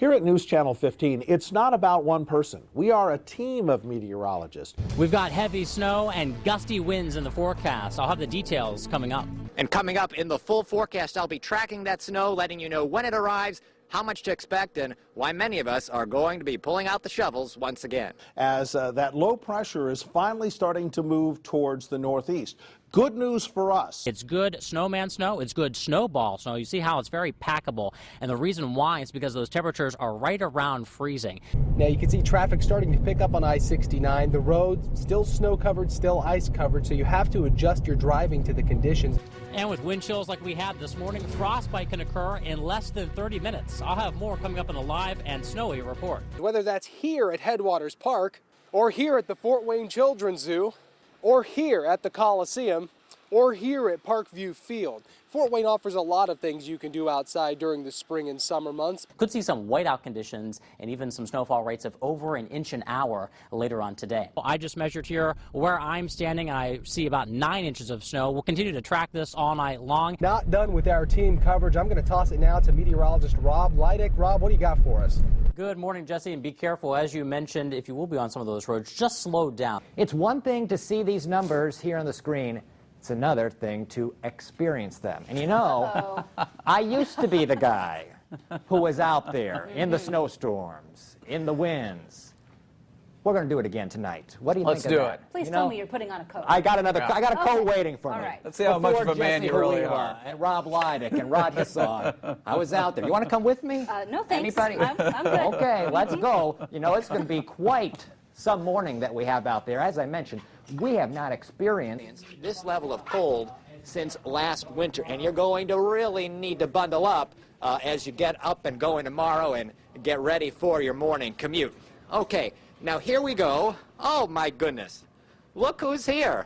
Here at News Channel 15, it's not about one person. We are a team of meteorologists. We've got heavy snow and gusty winds in the forecast. I'll have the details coming up. And coming up in the full forecast, I'll be tracking that snow, letting you know when it arrives, how much to expect, and why many of us are going to be pulling out the shovels once again. As that low pressure is finally starting to move towards the northeast. Good news for us. It's good snowman snow. It's good snowball snow. You see how it's very packable. And the reason why is because those temperatures are right around freezing. Now you can see traffic starting to pick up on I-69. The roads still snow covered, still ice covered, so you have to adjust your driving to the conditions. And with wind chills like we had this morning, frostbite can occur in less than 30 minutes. I'll have more coming up in a live and snowy report. Whether that's here at Headwaters Park, or here at the Fort Wayne Children's Zoo, or here at the Coliseum, or here at Parkview Field. Fort Wayne offers a lot of things you can do outside during the spring and summer months. Could see some whiteout conditions and even some snowfall rates of over an inch an hour later on today. I just measured here where I'm standing. I see about 9 inches of snow. We'll continue to track this all night long. Not done with our team coverage. I'm going to toss it now to meteorologist Rob Leidick. Rob, what do you got for us? Good morning, Jesse, and be careful. As you mentioned, if you will be on some of those roads, just slow down. It's one thing to see these numbers here on the screen. It's another thing to experience them. And you know, I used to be the guy who was out there in the snowstorms, in the winds. We're going to do it again tonight. What do you think of that? Let's do it. Please tell me you're putting on a coat. I got a coat waiting for me. All right. Let's see how much of a man you really Before are. Jesse and Rob Leidick and Rod Hisson. I was out there. You want to come with me? No, thanks. Anybody? I'm good. Okay, let's go. You know, it's going to be quite some morning that we have out there. As I mentioned, we have not experienced This level of cold since last winter, and you're going to really need to bundle up as you get up and going tomorrow and get ready for your morning commute. Okay, now here we go. Oh my goodness, look who's here.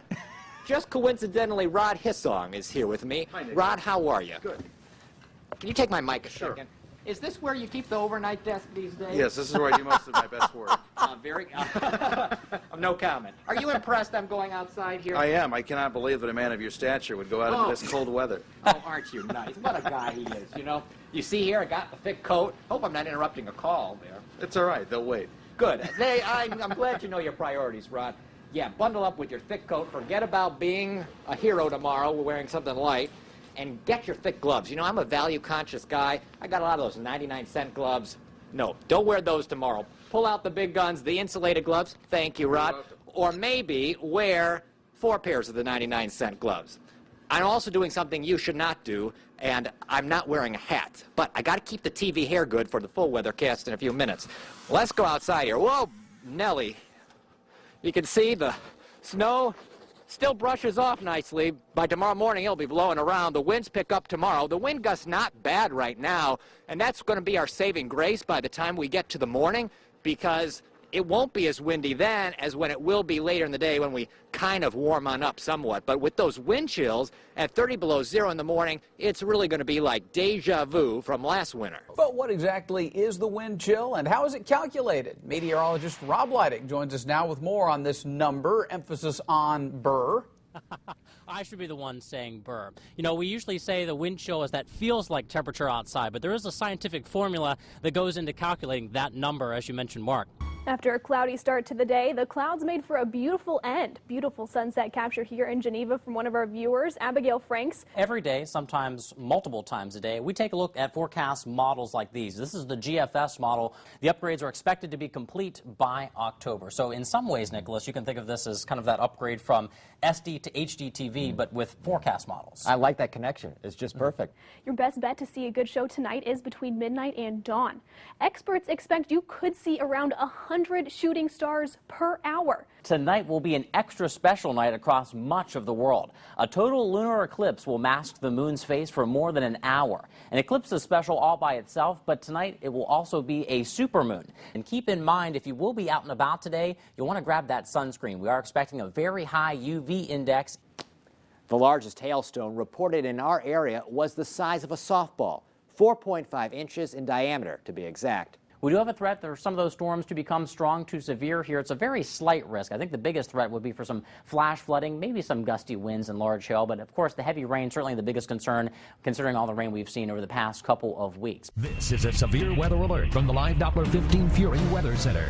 Just coincidentally, Rod Hisson is here with me. Hi, Nick. Rod, how are you? Good. Can you take my mic a Sure. second? Is this where you keep the overnight desk these days? Yes, this is where I do most of my best work. No comment. Are you impressed I'm going outside here? I am. I cannot believe that a man of your stature would go out into this cold weather. Oh, aren't you nice? What a guy he is, you know. You see here, I got the thick coat. Hope I'm not interrupting a call there. It's all right. They'll wait. Good. Hey, I'm glad you know your priorities, Rod. Yeah, bundle up with your thick coat. Forget about being a hero tomorrow. We're wearing something light. And get your thick gloves. You know, I'm a value-conscious guy. I got a lot of those 99-cent gloves. No, don't wear those tomorrow. Pull out the big guns, the insulated gloves. Thank you, Rod. Or maybe wear 4 pairs of the 99-cent gloves. I'm also doing something you should not do, and I'm not wearing a hat. But I got to keep the TV hair good for the full weathercast in a few minutes. Let's go outside here. Whoa, Nelly. You can see the snow still brushes off nicely. By tomorrow morning, it'll be blowing around. The winds pick up tomorrow. The wind gust's not bad right now, and that's going to be our saving grace by the time we get to the morning, because it won't be as windy then as when it will be later in the day when we kind of warm on up somewhat. But with those wind chills at 30 below zero in the morning, it's really going to be like deja vu from last winter. But what exactly is the wind chill and how is it calculated? Meteorologist Rob Leidick joins us now with more on this number, emphasis on Burr. I should be the one saying burr. You know, we usually say the wind chill is that feels like temperature outside, but there is a scientific formula that goes into calculating that number, as you mentioned, Mark. After a cloudy start to the day, the clouds made for a beautiful end. Beautiful sunset capture here in Geneva from one of our viewers, Abigail Franks. Every day, sometimes multiple times a day, we take a look at forecast models like these. This is the GFS model. The upgrades are expected to be complete by October. So in some ways, Nicholas, you can think of this as kind of that upgrade from SD to HD TV, but with forecast models. I like that connection. It's just perfect. Your best bet to see a good show tonight is between midnight and dawn. Experts expect you could see around 100 shooting stars per hour. Tonight will be an extra special night across much of the world. A total lunar eclipse will mask the moon's face for more than an hour. An eclipse is special all by itself, but tonight it will also be a supermoon. And keep in mind, if you will be out and about today, you'll want to grab that sunscreen. We are expecting a very high UV index. The largest hailstone reported in our area was the size of a softball, 4.5 inches in diameter to be exact. We do have a threat for some of those storms to become strong to severe here. It's a very slight risk. I think the biggest threat would be for some flash flooding, maybe some gusty winds and large hail. But of course, the heavy rain, certainly the biggest concern, considering all the rain we've seen over the past couple of weeks. This is a severe weather alert from the Live Doppler 15 Fury Weather Center.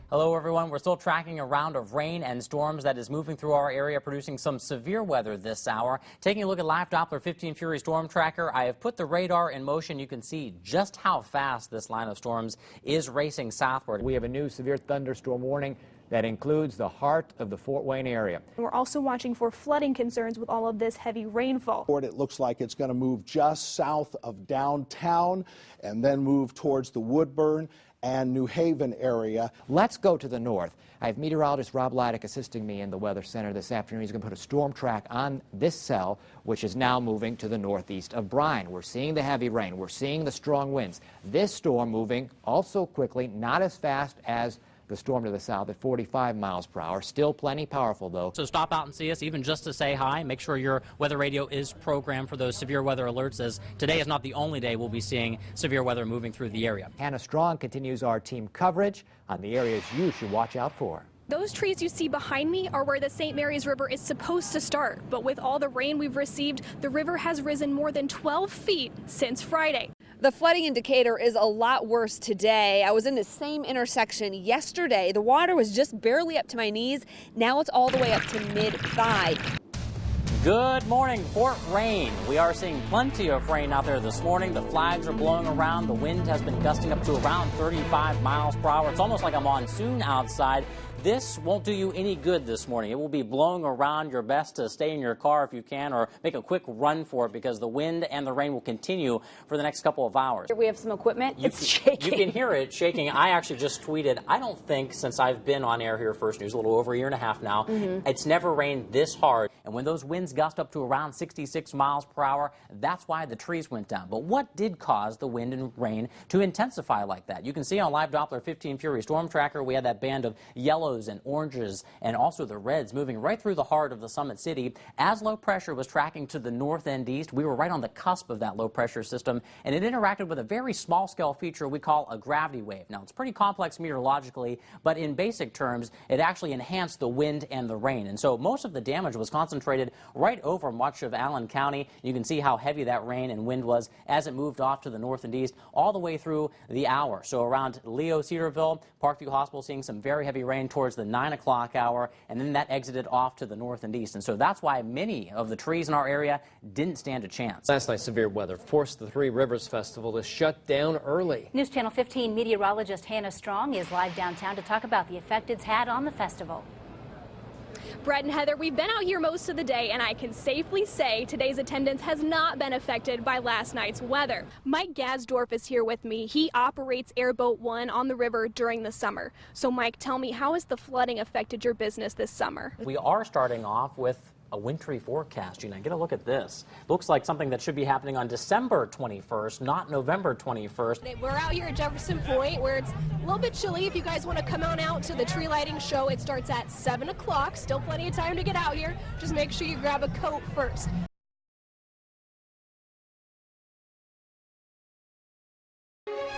Hello, everyone. We're still tracking a round of rain and storms that is moving through our area, producing some severe weather this hour. Taking a look at Live Doppler 15 Fury Storm Tracker, I have put the radar in motion. You can see just how fast this line of storms is racing southward. We have a new severe thunderstorm warning that includes the heart of the Fort Wayne area. We're also watching for flooding concerns with all of this heavy rainfall. It looks like it's going to move just south of downtown and then move towards the Woodburn and New Haven area. Let's go to the north. I have meteorologist Rob Leidick assisting me in the Weather Center this afternoon. He's going to put a storm track on this cell, which is now moving to the northeast of Bryan. We're seeing the heavy rain. We're seeing the strong winds. This storm moving also quickly, not as fast as the storm to the south at 45 miles per hour. Still plenty powerful, though. So stop out and see us, even just to say hi. Make sure your weather radio is programmed for those severe weather alerts, as today is not the only day we'll be seeing severe weather moving through the area. Hannah Strong continues our team coverage on the areas you should watch out for. Those trees you see behind me are where the St. Mary's River is supposed to start. But with all the rain we've received, the river has risen more than 12 feet since Friday. The flooding indicator is a lot worse today. I was in the same intersection yesterday. The water was just barely up to my knees. Now it's all the way up to mid-thigh. Good morning, Fort Wayne. We are seeing plenty of rain out there this morning. The flags are blowing around. The wind has been gusting up to around 35 miles per hour. It's almost like a monsoon outside. This won't do you any good this morning. It will be blowing around. Your best to stay in your car if you can, or make a quick run for it, because the wind and the rain will continue for the next couple of hours. We have some equipment. It's shaking. You can hear it shaking. I actually just tweeted, I don't think since I've been on air here, First News, a little over a year and a half now, it's never rained this hard. And when those winds gust up to around 66 miles per hour, that's why the trees went down. But what did cause the wind and rain to intensify like that? You can see on Live Doppler 15 Fury Storm Tracker, we had that band of yellows and oranges and also the reds moving right through the heart of the Summit City. As low pressure was tracking to the north and east, we were right on the cusp of that low pressure system, and it interacted with a very small scale feature we call a gravity wave. Now, it's pretty complex meteorologically, but in basic terms, it actually enhanced the wind and the rain. And so most of the damage was concentrated right over much of Allen County. You can see how heavy that rain and wind was as it moved off to the north and east all the way through the hour. So around Leo, Cedarville, Parkview Hospital seeing some very heavy rain towards the 9 o'clock hour, and then that exited off to the north and east. And so that's why many of the trees in our area didn't stand a chance. Last night's severe weather forced the Three Rivers Festival to shut down early. News Channel 15 meteorologist Hannah Strong is live downtown to talk about the effect it's had on the festival. Brett and Heather, we've been out here most of the day, and I can safely say today's attendance has not been affected by last night's weather. Mike Gazdorf is here with me. He operates Airboat 1 on the river during the summer. So Mike, tell me, how has the flooding affected your business this summer? We are starting off with a wintry forecast. Gina, get a look at this. Looks like something that should be happening on December 21st, not November 21st. We're out here at Jefferson Point, where it's a little bit chilly. If you guys want to come on out to the tree lighting show, it starts at 7 o'clock. Still plenty of time to get out here. Just make sure you grab a coat first.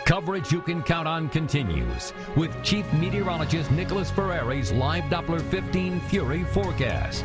Coverage you can count on continues with Chief Meteorologist Nicholas Ferreri's Live Doppler 15 Fury forecast.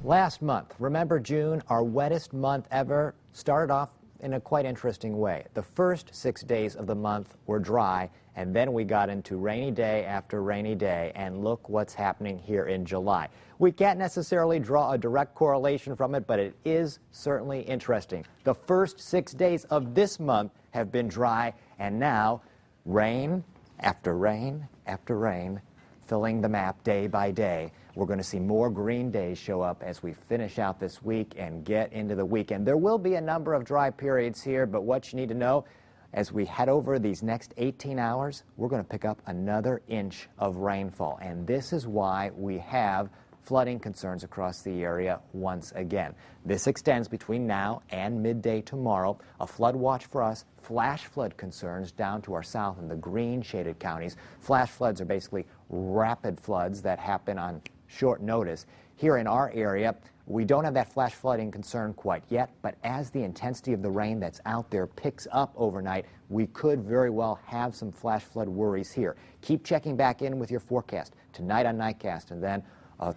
Last month, remember June, our wettest month ever, started off in a quite interesting way. The first 6 days of the month were dry, and then we got into rainy day after rainy day, and look what's happening here in July. We can't necessarily draw a direct correlation from it, but it is certainly interesting. The first 6 days of this month have been dry, and now rain after rain after rain, filling the map day by day. We're going to see more green days show up as we finish out this week and get into the weekend. There will be a number of dry periods here, but what you need to know, as we head over these next 18 hours, we're going to pick up another inch of rainfall. And this is why we have flooding concerns across the area once again. This extends between now and midday tomorrow. A flood watch for us, flash flood concerns down to our south in the green shaded counties. Flash floods are basically rapid floods that happen on short notice. Here in our area, we don't have that flash flooding concern quite yet, but as the intensity of the rain that's out there picks up overnight, we could very well have some flash flood worries here. Keep checking back in with your forecast tonight on Nightcast, and then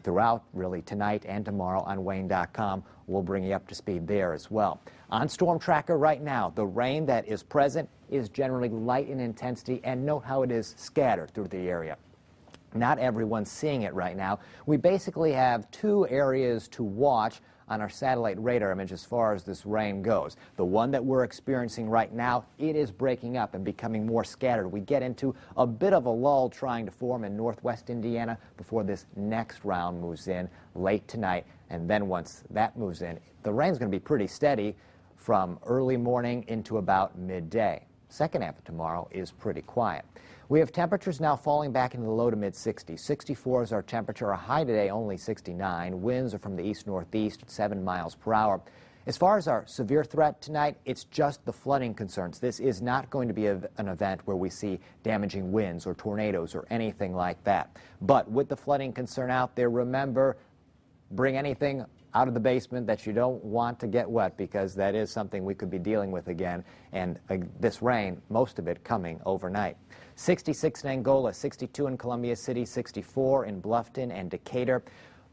throughout really tonight and tomorrow on Wayne.com. We'll bring you up to speed there as well. On Storm Tracker right now, the rain that is present is generally light in intensity, and note how it is scattered through the area. Not everyone's seeing it right now. We basically have two areas to watch on our satellite radar image as far as this rain goes. The one that we're experiencing right now, it is breaking up and becoming more scattered. We get into a bit of a lull trying to form in northwest Indiana before this next round moves in late tonight. And then once that moves in, the rain's going to be pretty steady from early morning into about midday. Second half of tomorrow is pretty quiet. We have temperatures now falling back into the low to mid-60s. 64 is our temperature. Our high today only 69. Winds are from the east-northeast at 7 miles per hour. As far as our severe threat tonight, it's just the flooding concerns. This is not going to be an event where we see damaging winds or tornadoes or anything like that. But with the flooding concern out there, remember, bring anything out of the basement that you don't want to get wet, because that is something we could be dealing with again, and this rain, most of it coming overnight. 66 in Angola, 62 in Columbia City, 64 in Bluffton and Decatur.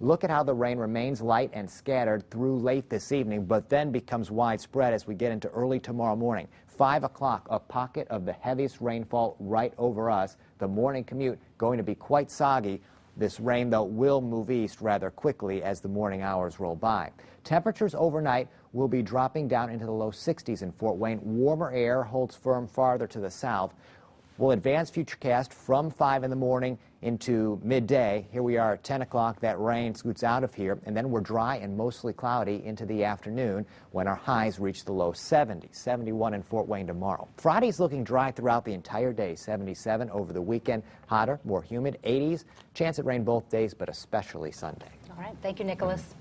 Look at how the rain remains light and scattered through late this evening, but then becomes widespread as we get into early tomorrow morning. 5 o'clock, a pocket of the heaviest rainfall right over us. The morning commute going to be quite soggy. This rain, though, will move east rather quickly as the morning hours roll by. Temperatures overnight will be dropping down into the low 60s in Fort Wayne. Warmer air holds firm farther to the south. We'll advance Futurecast from 5 in the morning into midday. Here we are at 10 o'clock. That rain scoots out of here, and then we're dry and mostly cloudy into the afternoon when our highs reach the low 70s. 71 in Fort Wayne tomorrow. Friday's looking dry throughout the entire day. 77 over the weekend. Hotter, more humid, 80s. Chance of rain both days, but especially Sunday. All right. Thank you, Nicholas.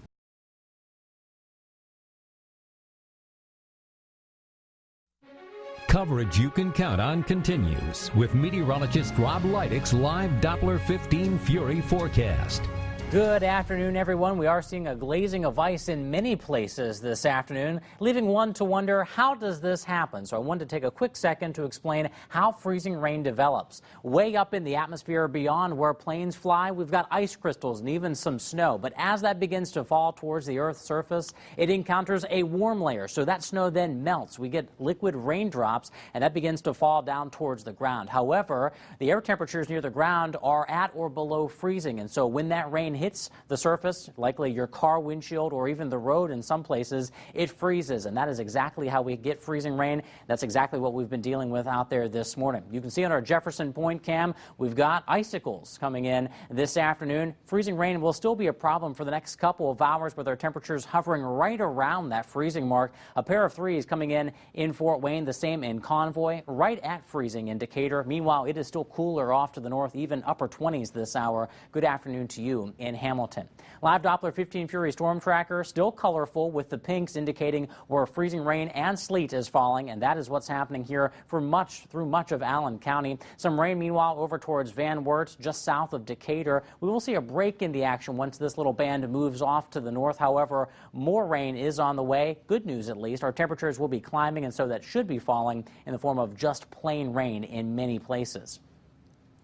Coverage you can count on continues with meteorologist Rob Leidick's live Doppler 15 Fury forecast. Good afternoon, everyone. We are seeing a glazing of ice in many places this afternoon, leaving one to wonder, how does this happen? So I wanted to take a quick second to explain how freezing rain develops. Way up in the atmosphere beyond where planes fly, we've got ice crystals and even some snow. But as that begins to fall towards the Earth's surface, it encounters a warm layer. So that snow then melts. We get liquid raindrops, and that begins to fall down towards the ground. However, the air temperatures near the ground are at or below freezing. And so when that rain hits the surface, likely your car windshield or even the road in some places, it freezes. And that is exactly how we get freezing rain. That's exactly what we've been dealing with out there this morning. You can see on our Jefferson Point cam, we've got icicles coming in this afternoon. Freezing rain will still be a problem for the next couple of hours, with our temperatures hovering right around that freezing mark. A pair of threes coming in Fort Wayne, the same in Convoy, right at freezing in Decatur. Meanwhile, it is still cooler off to the north, even upper 20s this hour. Good afternoon to you in Hamilton. Live Doppler 15 Fury storm tracker, still colorful with the pinks indicating where freezing rain and sleet is falling, and that is what's happening here through much of Allen County. Some rain, meanwhile, over towards Van Wert, just south of Decatur. We will see a break in the action once this little band moves off to the north. However, more rain is on the way. Good news, at least. Our temperatures will be climbing, and so that should be falling in the form of just plain rain in many places.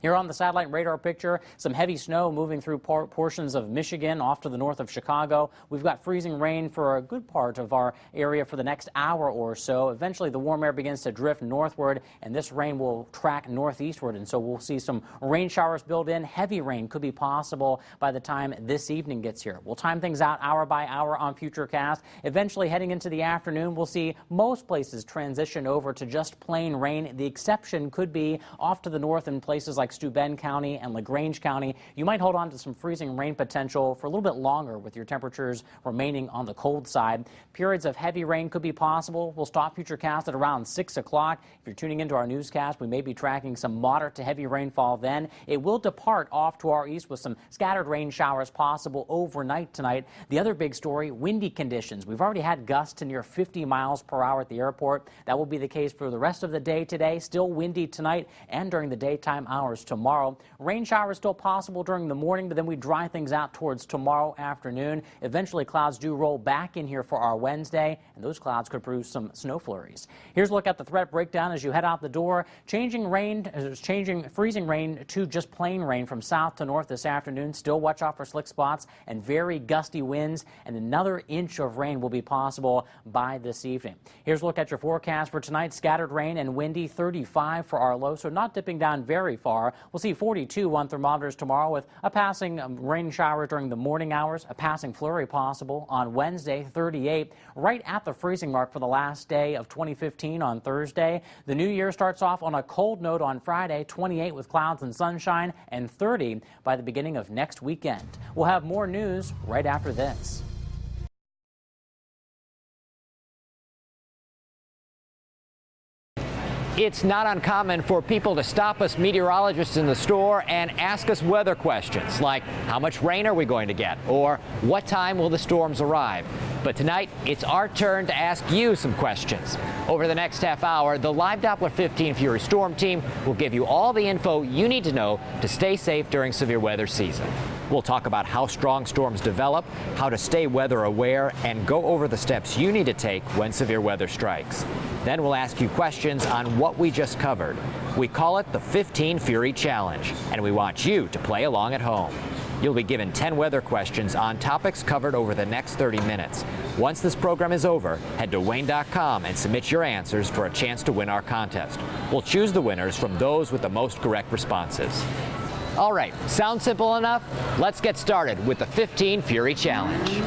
Here on the satellite radar picture, some heavy snow moving through portions of Michigan off to the north of Chicago. We've got freezing rain for a good part of our area for the next hour or so. Eventually, the warm air begins to drift northward, and this rain will track northeastward, and so we'll see some rain showers build in. Heavy rain could be possible by the time this evening gets here. We'll time things out hour by hour on Futurecast. Eventually, heading into the afternoon, we'll see most places transition over to just plain rain. The exception could be off to the north in places like Steuben County and LaGrange County. You might hold on to some freezing rain potential for a little bit longer, with your temperatures remaining on the cold side. Periods of heavy rain could be possible. We'll stop Futurecast at around 6 o'clock. If you're tuning into our newscast, we may be tracking some moderate to heavy rainfall then. It will depart off to our east with some scattered rain showers possible overnight tonight. The other big story, windy conditions. We've already had gusts to near 50 miles per hour at the airport. That will be the case for the rest of the day today. Still windy tonight and during the daytime hours showers tomorrow. Rain showers still possible during the morning, but then we dry things out towards tomorrow afternoon. Eventually, clouds do roll back in here for our Wednesday, and those clouds could produce some snow flurries. Here's a look at the threat breakdown as you head out the door. Changing freezing rain to just plain rain from south to north this afternoon. Still watch out for slick spots and very gusty winds, and another inch of rain will be possible by this evening. Here's a look at your forecast for tonight. Scattered rain and windy, 35 for our low, so not dipping down very far. We'll see 42 on thermometers tomorrow with a passing rain shower during the morning hours, a passing flurry possible on Wednesday, 38, right at the freezing mark for the last day of 2015 on Thursday. The new year starts off on a cold note on Friday, 28 with clouds and sunshine, and 30 by the beginning of next weekend. We'll have more news right after this. It's not uncommon for people to stop us meteorologists in the store and ask us weather questions like how much rain are we going to get or what time will the storms arrive. But tonight it's our turn to ask you some questions. Over the next half hour, the Live Doppler 15 Fury Storm Team will give you all the info you need to know to stay safe during severe weather season. We'll talk about how strong storms develop, how to stay weather aware, and go over the steps you need to take when severe weather strikes. Then we'll ask you questions on what we just covered. We call it the 15 Fury Challenge, and we want you to play along at home. You'll be given 10 weather questions on topics covered over the next 30 minutes. Once this program is over, head to Wayne.com and submit your answers for a chance to win our contest. We'll choose the winners from those with the most correct responses. All right, sound simple enough? Let's get started with the 15 Fury Challenge.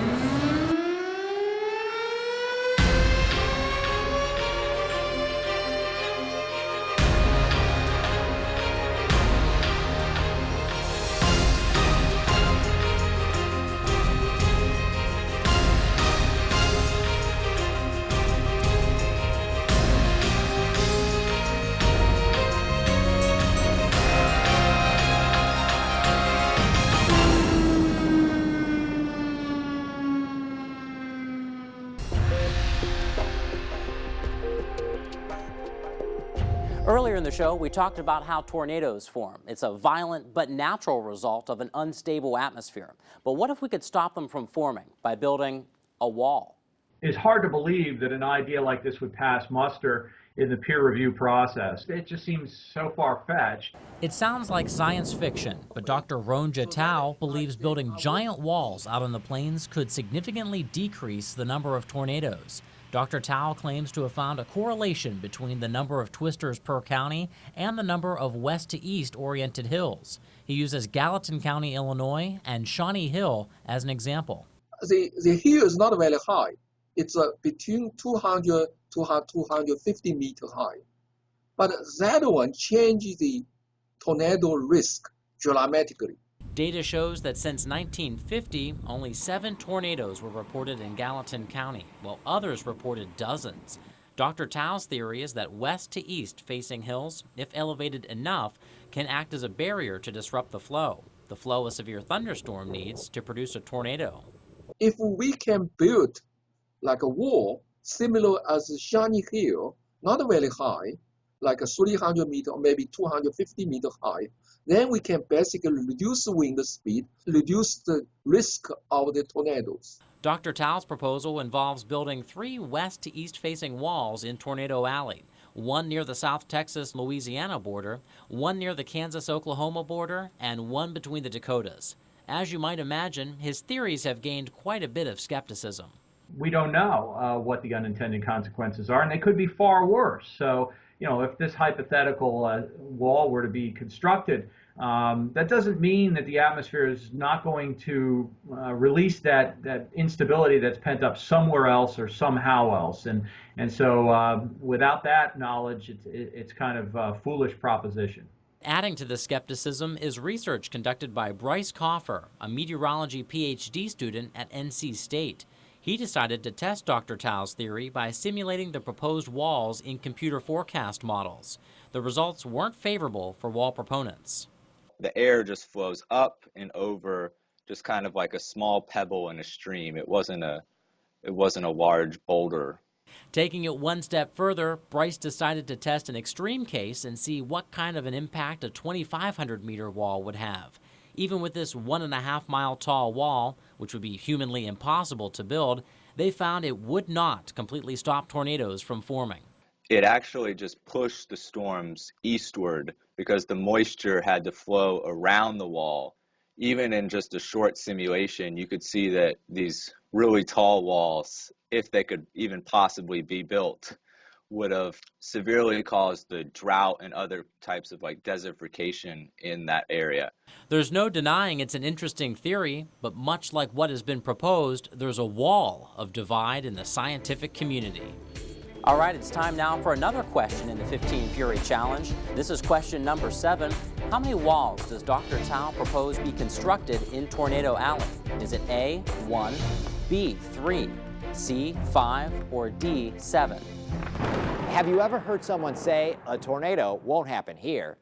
Earlier in the show, we talked about how tornadoes form. It's a violent but natural result of an unstable atmosphere. But what if we could stop them from forming by building a wall? It's hard to believe that an idea like this would pass muster in the peer review process. It just seems so far-fetched. It sounds like science fiction, but Dr. Ronja Tao believes building giant walls out on the plains could significantly decrease the number of tornadoes. Dr. Tao claims to have found a correlation between the number of twisters per county and the number of west to east oriented hills. He uses Gallatin County, Illinois, and Shawnee Hill as an example. The hill is not very high. It's between 200 to 250 meters high. But that one changes the tornado risk dramatically. Data shows that since 1950, only 7 tornadoes were reported in Gallatin County, while others reported dozens. Dr. Tao's theory is that west to east facing hills, if elevated enough, can act as a barrier to disrupt the flow a severe thunderstorm needs to produce a tornado. If we can build like a wall similar as Shawnee Hill, not very high, like a 300 meter or maybe 250 meters high, then we can basically reduce the wind speed, reduce the risk of the tornadoes. Dr. Tao's proposal involves building 3 west to east facing walls in Tornado Alley, one near the South Texas-Louisiana border, one near the Kansas-Oklahoma border, and one between the Dakotas. As you might imagine, his theories have gained quite a bit of skepticism. We don't know what the unintended consequences are, and they could be far worse. So, if this hypothetical wall were to be constructed, that doesn't mean that the atmosphere is not going to release that instability that's pent up somewhere else or somehow else. And so without that knowledge, it's kind of a foolish proposition. Adding to the skepticism is research conducted by Bryce Coffer, a meteorology PhD student at NC State. He decided to test Dr. Tao's theory by simulating the proposed walls in computer forecast models. The results weren't favorable for wall proponents. The air just flows up and over, just kind of like a small pebble in a stream. It wasn't a large boulder. Taking it one step further, Bryce decided to test an extreme case and see what kind of an impact a 2,500-meter wall would have. Even with this 1.5-mile tall wall, which would be humanly impossible to build, they found it would not completely stop tornadoes from forming. It actually just pushed the storms eastward because the moisture had to flow around the wall. Even in just a short simulation, you could see that these really tall walls, if they could even possibly be built, would have severely caused the drought and other types of desertification in that area. There's no denying it's an interesting theory, but much like what has been proposed, there's a wall of divide in the scientific community. All right, it's time now for another question in the 15 Fury Challenge. This is question number 7. How many walls does Dr. Tao propose be constructed in Tornado Alley? Is it A, 1, B, 3, C, 5, or D, 7? Have you ever heard someone say, a tornado won't happen here?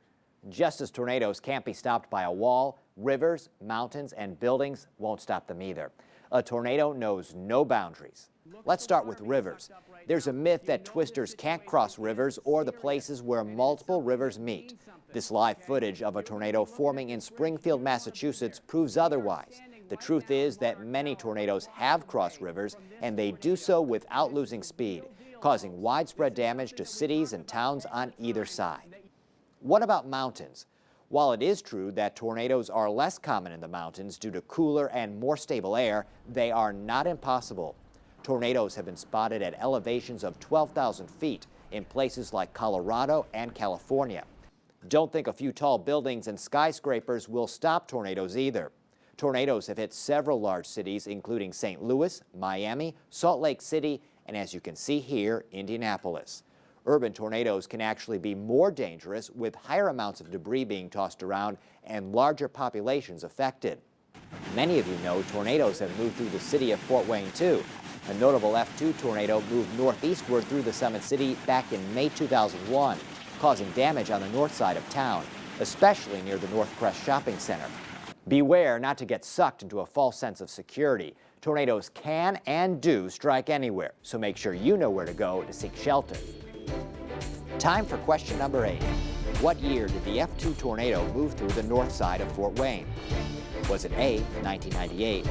Just as tornadoes can't be stopped by a wall, rivers, mountains, and buildings won't stop them either. A tornado knows no boundaries. Let's start with rivers. There's a myth that twisters can't cross rivers or the places where multiple rivers meet. This live footage of a tornado forming in Springfield, Massachusetts proves otherwise. The truth is that many tornadoes have crossed rivers, and they do so without losing speed, causing widespread damage to cities and towns on either side. What about mountains? While it is true that tornadoes are less common in the mountains due to cooler and more stable air, they are not impossible. Tornadoes have been spotted at elevations of 12,000 feet in places like Colorado and California. Don't think a few tall buildings and skyscrapers will stop tornadoes either. Tornadoes have hit several large cities, including St. Louis, Miami, Salt Lake City, and as you can see here, Indianapolis. Urban tornadoes can actually be more dangerous with higher amounts of debris being tossed around and larger populations affected. Many of you know tornadoes have moved through the city of Fort Wayne too. A notable F2 tornado moved northeastward through the Summit City back in May 2001, causing damage on the north side of town, especially near the North Crest Shopping Center. Beware not to get sucked into a false sense of security. Tornadoes can and do strike anywhere, so make sure you know where to go to seek shelter. Time for question number 8. What year did the F2 tornado move through the north side of Fort Wayne? Was it A, 1998,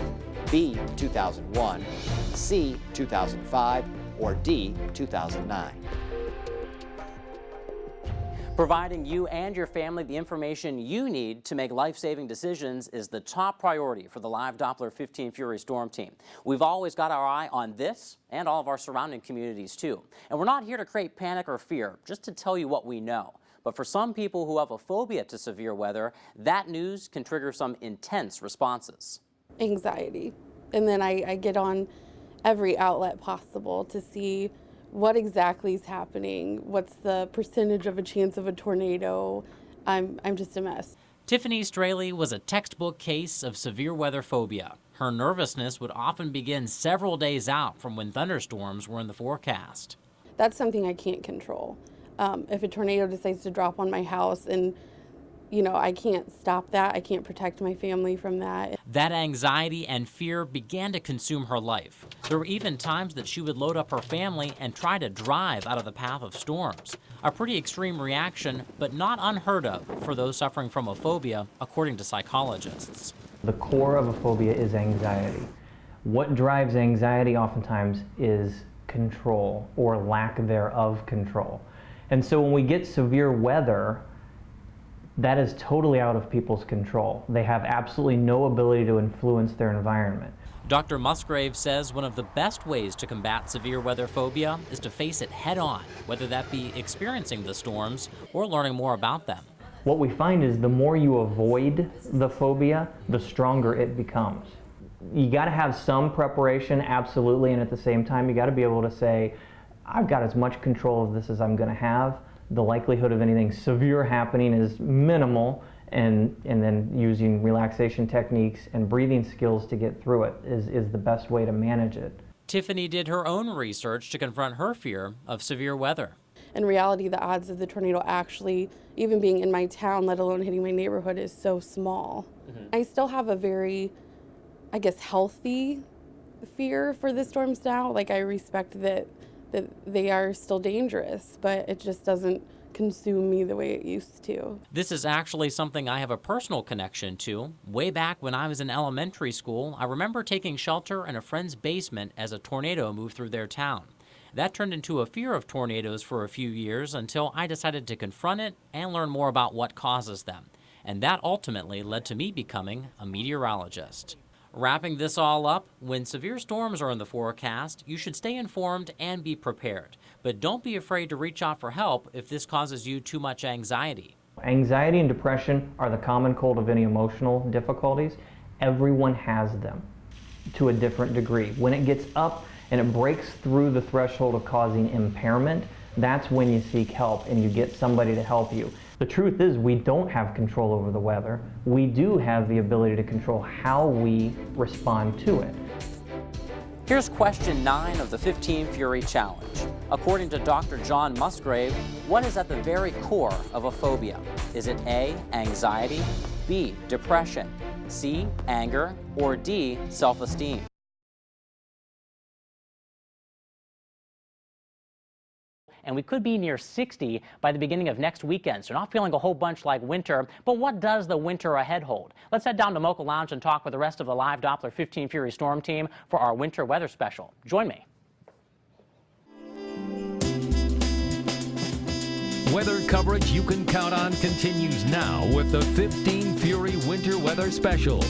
B, 2001, C, 2005, or D, 2009? Providing you and your family the information you need to make life-saving decisions is the top priority for the Live Doppler 15 Fury Storm Team. We've always got our eye on this and all of our surrounding communities too. And we're not here to create panic or fear, just to tell you what we know. But for some people who have a phobia to severe weather, that news can trigger some intense responses. Anxiety. And then I get on every outlet possible to see what exactly is happening, what's the percentage of a chance of a tornado. I'm just a mess. Tiffany Straley was a textbook case of severe weather phobia. Her nervousness would often begin several days out from when thunderstorms were in the forecast. That's something I can't control. If a tornado decides to drop on my house and I can't stop that. I can't protect my family from that. That anxiety and fear began to consume her life. There were even times that she would load up her family and try to drive out of the path of storms. A pretty extreme reaction, but not unheard of for those suffering from a phobia, according to psychologists. The core of a phobia is anxiety. What drives anxiety oftentimes is control or lack thereof control. And so when we get severe weather, that is totally out of people's control. They have absolutely no ability to influence their environment. Dr. Musgrave says one of the best ways to combat severe weather phobia is to face it head on, whether that be experiencing the storms or learning more about them. What we find is the more you avoid the phobia, the stronger it becomes. You gotta have some preparation, absolutely, and at the same time, you gotta be able to say, I've got as much control of this as I'm gonna have. The likelihood of anything severe happening is minimal, and then using relaxation techniques and breathing skills to get through it is the best way to manage it. Tiffany did her own research to confront her fear of severe weather. In reality, the odds of the tornado actually even being in my town, let alone hitting my neighborhood, is so small. I still have a very, I guess, healthy fear for the storms now. Like, I respect that that they are still dangerous, but it just doesn't consume me the way it used to. This is actually something I have a personal connection to. Way back when I was in elementary school, I remember taking shelter in a friend's basement as a tornado moved through their town. That turned into a fear of tornadoes for a few years until I decided to confront it and learn more about what causes them. And that ultimately led to me becoming a meteorologist. Wrapping this all up, when severe storms are in the forecast, you should stay informed and be prepared. But don't be afraid to reach out for help if this causes you too much anxiety. Anxiety and depression are the common cold of any emotional difficulties. Everyone has them to a different degree. When it gets up and it breaks through the threshold of causing impairment, that's when you seek help and you get somebody to help you. The truth is, we don't have control over the weather. We do have the ability to control how we respond to it. Here's question 9 of the 15 Fury Challenge. According to Dr. John Musgrave, what is at the very core of a phobia? Is it A, anxiety, B, depression, C, anger, or D, self-esteem? And we could be near 60 by the beginning of next weekend, so not feeling a whole bunch like winter. But what does the winter ahead hold? Let's head down to Mocha Lounge and talk with the rest of the live Doppler 15 Fury Storm team for our winter weather special. Join me. Weather coverage you can count on continues now with the 15 Fury Winter Weather Special.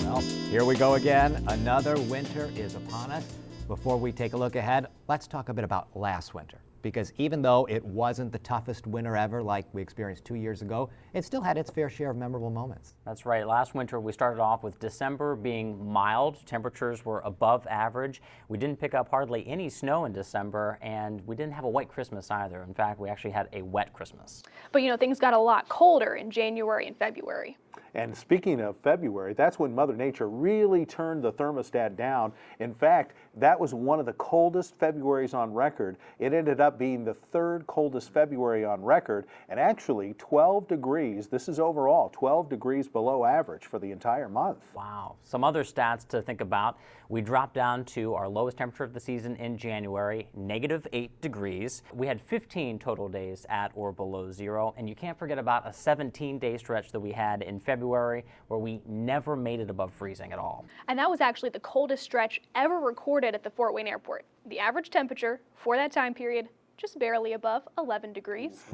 Well, here we go again. Another winter is upon us. Before we take a look ahead, let's talk a bit about last winter. Because even though it wasn't the toughest winter ever like we experienced 2 years ago, it still had its fair share of memorable moments. That's right. Last winter we started off with December being mild. Temperatures were above average. We didn't pick up hardly any snow in December, and we didn't have a white Christmas either. In fact, we actually had a wet Christmas. But you know, things got a lot colder in January and February. And speaking of February, that's when Mother Nature really turned the thermostat down. In fact, that was one of the coldest Februarys on record. It ended up being the third coldest February on record, and actually 12 degrees, this is overall, 12 degrees below average for the entire month. Wow. Some other stats to think about. We dropped down to our lowest temperature of the season in January, -8 degrees. We had 15 total days at or below zero, and you can't forget about a 17-day stretch that we had in February where we never made it above freezing at all. And that was actually the coldest stretch ever recorded at the Fort Wayne Airport. The average temperature for that time period, just barely above 11 degrees.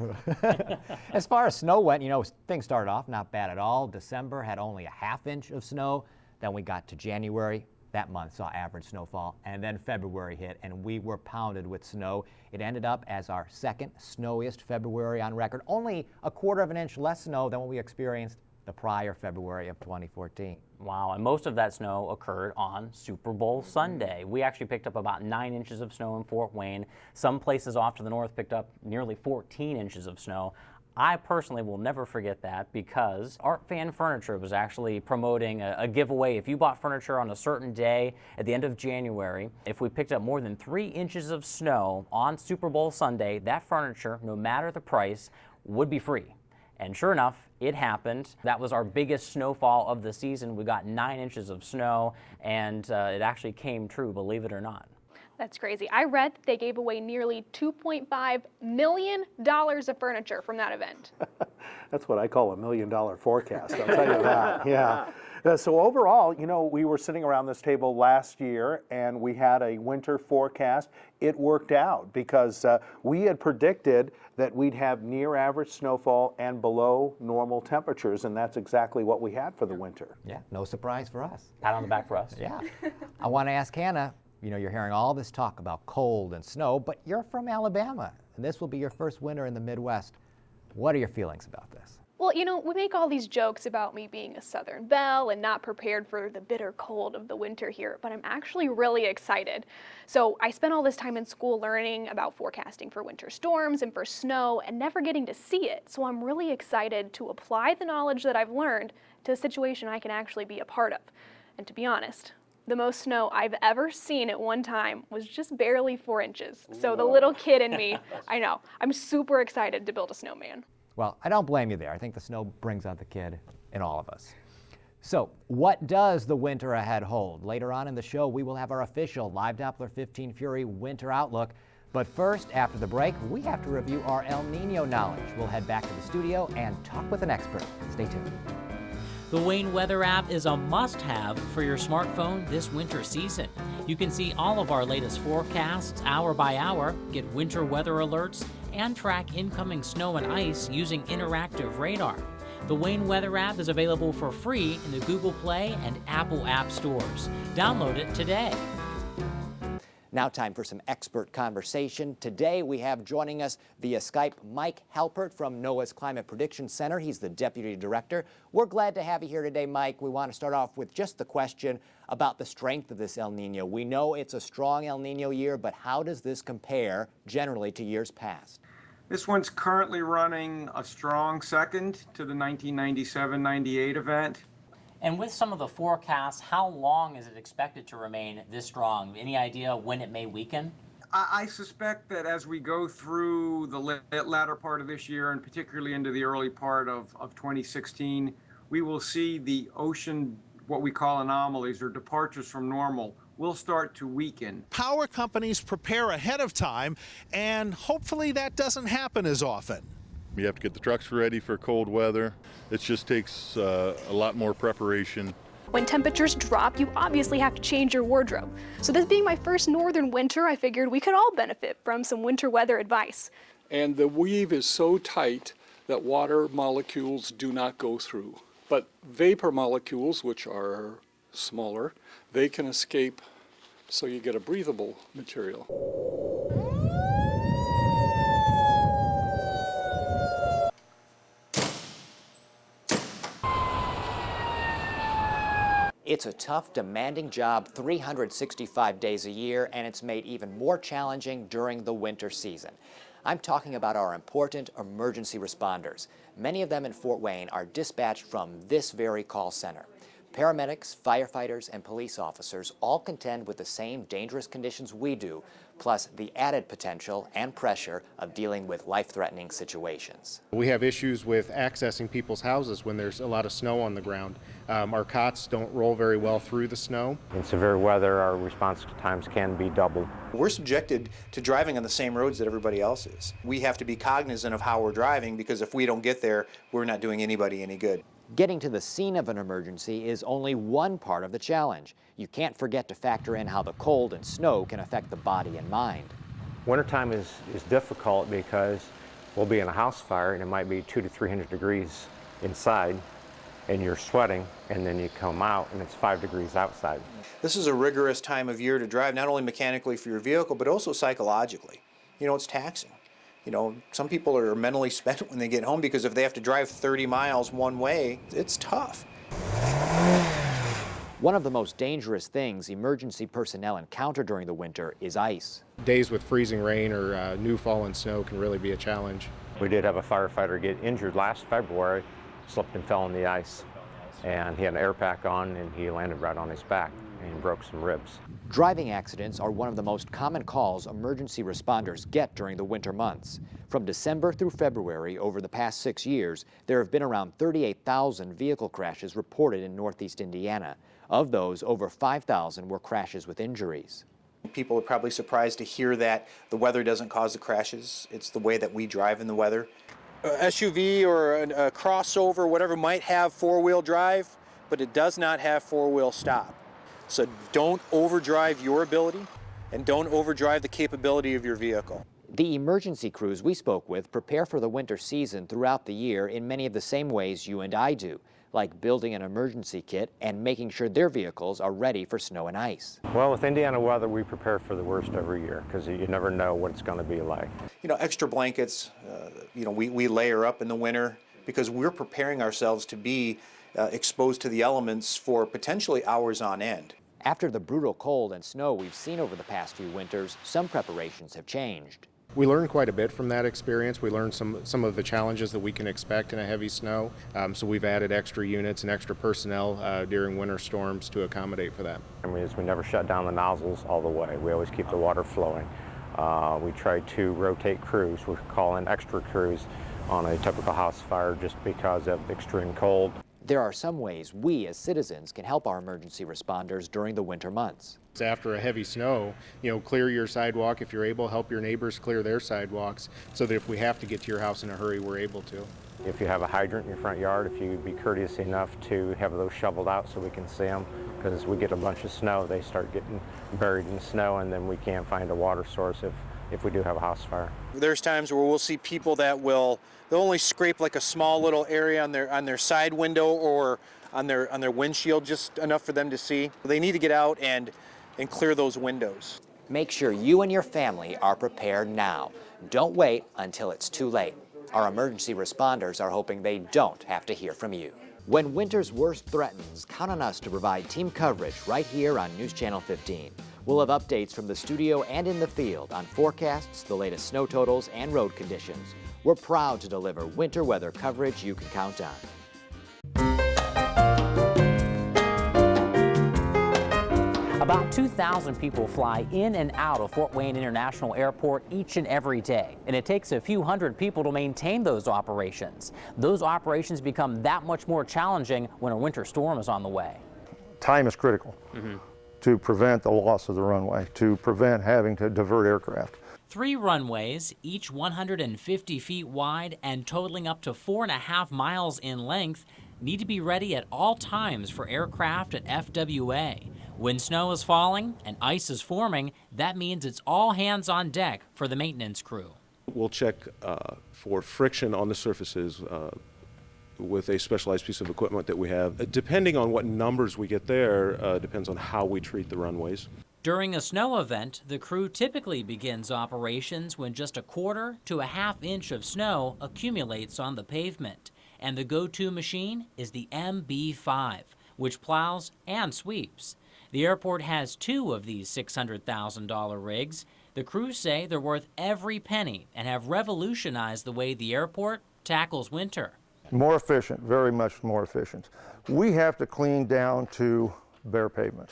As far as snow went, you know, things started off not bad at all. December had only a ½ inch of snow. Then we got to January. That month saw average snowfall, and then February hit, and we were pounded with snow. It ended up as our second snowiest February on record, only a ½ inch less snow than what we experienced the prior February of 2014. Wow, and most of that snow occurred on Super Bowl Sunday. We actually picked up about 9 inches of snow in Fort Wayne. Some places off to the north picked up nearly 14 inches of snow. I personally will never forget that because Art Fan Furniture was actually promoting a giveaway. If you bought furniture on a certain day at the end of January, if we picked up more than 3 inches of snow on Super Bowl Sunday, that furniture, no matter the price, would be free. And sure enough, it happened. That was our biggest snowfall of the season. We got 9 inches of snow, and it actually came true, believe it or not. That's crazy. I read that they gave away nearly $2.5 million of furniture from that event. That's what I call a $1 million forecast, I'll tell you that. Yeah. So overall, you know, we were sitting around this table last year and we had a winter forecast. It worked out because we had predicted that we'd have near average snowfall and below normal temperatures, and that's exactly what we had for the winter. Yeah, no surprise for us. Pat on the back for us. Yeah. I want to ask Hannah, you know, you're hearing all this talk about cold and snow, but you're from Alabama, and this will be your first winter in the Midwest. What are your feelings about this? Well, you know, we make all these jokes about me being a Southern belle and not prepared for the bitter cold of the winter here, but I'm actually really excited. So I spent all this time in school learning about forecasting for winter storms and for snow and never getting to see it. So I'm really excited to apply the knowledge that I've learned to a situation I can actually be a part of. And to be honest, the most snow I've ever seen at one time was just barely 4 inches. So the little kid in me, I know, I'm super excited to build a snowman. Well, I don't blame you there. I think the snow brings out the kid in all of us. So, what does the winter ahead hold? Later on in the show, we will have our official Live Doppler 15 Fury winter outlook. But first, after the break, we have to review our El Nino knowledge. We'll head back to the studio and talk with an expert. Stay tuned. The Wayne Weather app is a must-have for your smartphone this winter season. You can see all of our latest forecasts hour by hour, get winter weather alerts, and track incoming snow and ice using interactive radar. The Wayne Weather app is available for free in the Google Play and Apple App stores. Download it today. Now time for some expert conversation. Today we have joining us via Skype Mike Halpert from NOAA's Climate Prediction Center. He's the Deputy Director. We're glad to have you here today, Mike. We want to start off with just the question about the strength of this El Nino. We know it's a strong El Nino year, but how does this compare generally to years past? This one's currently running a strong second to the 1997-98 event. And with some of the forecasts, how long is it expected to remain this strong? Any idea when it may weaken? I suspect that as we go through the latter part of this year, and particularly into the early part of 2016, we will see the ocean, what we call anomalies or departures from normal, will start to weaken. Power companies prepare ahead of time, and hopefully that doesn't happen as often. You have to get the trucks ready for cold weather. It just takes a lot more preparation. When temperatures drop, you obviously have to change your wardrobe. So this being my first northern winter, I figured we could all benefit from some winter weather advice. And the weave is so tight that water molecules do not go through. But vapor molecules, which are smaller, they can escape, so you get a breathable material. It's a tough, demanding job 365 days a year, and it's made even more challenging during the winter season. I'm talking about our important emergency responders. Many of them in Fort Wayne are dispatched from this very call center. Paramedics, firefighters, and police officers all contend with the same dangerous conditions we do, plus the added potential and pressure of dealing with life-threatening situations. We have issues with accessing people's houses when there's a lot of snow on the ground. Our cots don't roll very well through the snow. In severe weather, our response times can be doubled. We're subjected to driving on the same roads that everybody else is. We have to be cognizant of how we're driving, because if we don't get there, we're not doing anybody any good. Getting to the scene of an emergency is only one part of the challenge. You can't forget to factor in how the cold and snow can affect the body and mind. Wintertime is difficult because we'll be in a house fire and it might be 200 to 300 degrees inside and you're sweating, and then you come out and it's 5 degrees outside. This is a rigorous time of year to drive, not only mechanically for your vehicle, but also psychologically. You know, it's taxing. You know, some people are mentally spent when they get home, because if they have to drive 30 miles one way, it's tough. One of the most dangerous things emergency personnel encounter during the winter is ice. Days with freezing rain or new fallen snow can really be a challenge. We did have a firefighter get injured last February, slipped and fell in the ice, and he had an air pack on and he landed right on his back and broke some ribs. Driving accidents are one of the most common calls emergency responders get during the winter months. From December through February over the past 6 years, there have been around 38,000 vehicle crashes reported in Northeast Indiana. Of those, over 5,000 were crashes with injuries. People are probably surprised to hear that the weather doesn't cause the crashes. It's the way that we drive in the weather. A SUV or a crossover, whatever, might have four-wheel drive, but it does not have four-wheel stop. So don't overdrive your ability, and don't overdrive the capability of your vehicle. The emergency crews we spoke with prepare for the winter season throughout the year in many of the same ways you and I do, like building an emergency kit and making sure their vehicles are ready for snow and ice. Well, with Indiana weather, we prepare for the worst every year because you never know what it's going to be like. You know, extra blankets, we layer up in the winter because we're preparing ourselves to be exposed to the elements for potentially hours on end. After the brutal cold and snow we've seen over the past few winters, some preparations have changed. We learned quite a bit from that experience. We learned some of the challenges that we can expect in a heavy snow. So we've added extra units and extra personnel during winter storms to accommodate for that. We never shut down the nozzles all the way. We always keep the water flowing. We try to rotate crews. We call in extra crews on a typical house fire just because of extreme cold. There are some ways we as citizens can help our emergency responders during the winter months. After a heavy snow, clear your sidewalk. If you're able, help your neighbors clear their sidewalks so that if we have to get to your house in a hurry, we're able to. If you have a hydrant in your front yard, if you'd be courteous enough to have those shoveled out so we can see them, because we get a bunch of snow, they start getting buried in snow, and then we can't find a water source if we do have a house fire. There's times where we'll see people that they'll only scrape like a small little area on their side window or on their windshield, just enough for them to see. They need to get out and clear those windows. Make sure you and your family are prepared now. Don't wait until it's too late. Our emergency responders are hoping they don't have to hear from you. When winter's worst threatens, count on us to provide team coverage right here on News Channel 15. We'll have updates from the studio and in the field on forecasts, the latest snow totals, and road conditions. We're proud to deliver winter weather coverage you can count on. About 2,000 people fly in and out of Fort Wayne International Airport each and every day, and it takes a few hundred people to maintain those operations. Those operations become that much more challenging when a winter storm is on the way. Time is critical to prevent the loss of the runway, to prevent having to divert aircraft. 3 runways, each 150 feet wide and totaling up to 4.5 miles in length, need to be ready at all times for aircraft at FWA. When snow is falling and ice is forming, that means it's all hands on deck for the maintenance crew. We'll check for friction on the surfaces with a specialized piece of equipment that we have. Depending on what numbers we get there, depends on how we treat the runways. During a snow event, the crew typically begins operations when just 1/4 to 1/2 inch of snow accumulates on the pavement. And the go-to machine is the MB5, which plows and sweeps. The airport has 2 of these $600,000 rigs. The crews say they're worth every penny and have revolutionized the way the airport tackles winter. More efficient, very much more efficient. We have to clean down to bare pavement.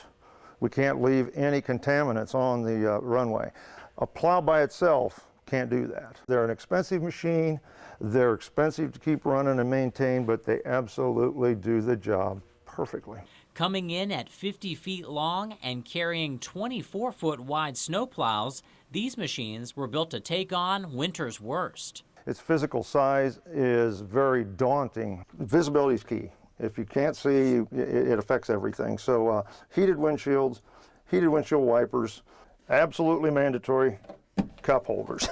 We can't leave any contaminants on the runway. A plow by itself can't do that. They're an expensive machine. They're expensive to keep running and maintain, but they absolutely do the job perfectly. Coming in at 50 feet long and carrying 24-foot wide snowplows, these machines were built to take on winter's worst. Its physical size is very daunting. Visibility is key. If you can't see, it affects everything. So heated windshields, heated windshield wipers, absolutely mandatory, cup holders.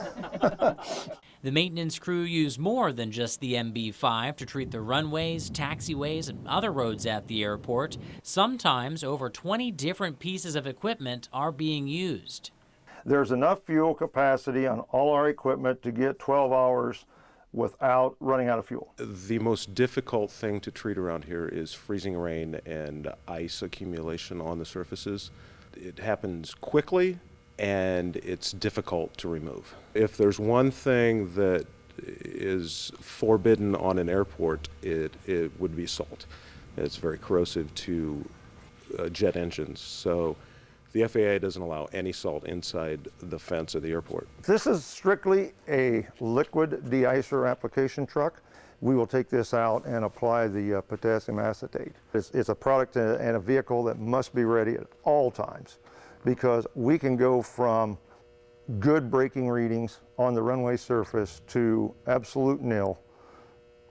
The maintenance crew use more than just the MB5 to treat the runways, taxiways, and other roads at the airport. Sometimes over 20 different pieces of equipment are being used. There's enough fuel capacity on all our equipment to get 12 hours without running out of fuel. The most difficult thing to treat around here is freezing rain and ice accumulation on the surfaces. It happens quickly, and it's difficult to remove. If there's one thing that is forbidden on an airport, it would be salt. It's very corrosive to jet engines. So the FAA doesn't allow any salt inside the fence of the airport. This is strictly a liquid de-icer application truck. We will take this out and apply the potassium acetate. It's a product and a vehicle that must be ready at all times, because we can go from good braking readings on the runway surface to absolute nil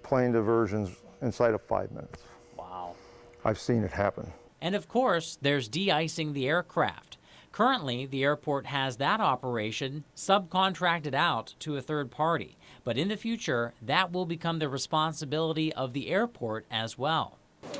plane diversions inside of 5 minutes. Wow. I've seen it happen. And of course, there's de-icing the aircraft. Currently, the airport has that operation subcontracted out to a third party. But in the future, that will become the responsibility of the airport as well.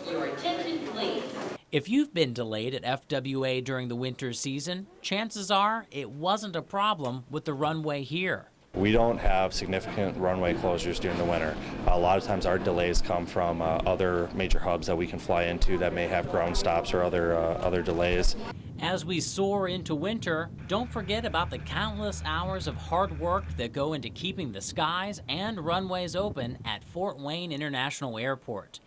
Your attention, please. If you've been delayed at FWA during the winter season, chances are it wasn't a problem with the runway here. We don't have significant runway closures during the winter. A lot of times our delays come from other major hubs that we can fly into that may have ground stops or other delays. As we soar into winter, don't forget about the countless hours of hard work that go into keeping the skies and runways open at Fort Wayne International Airport.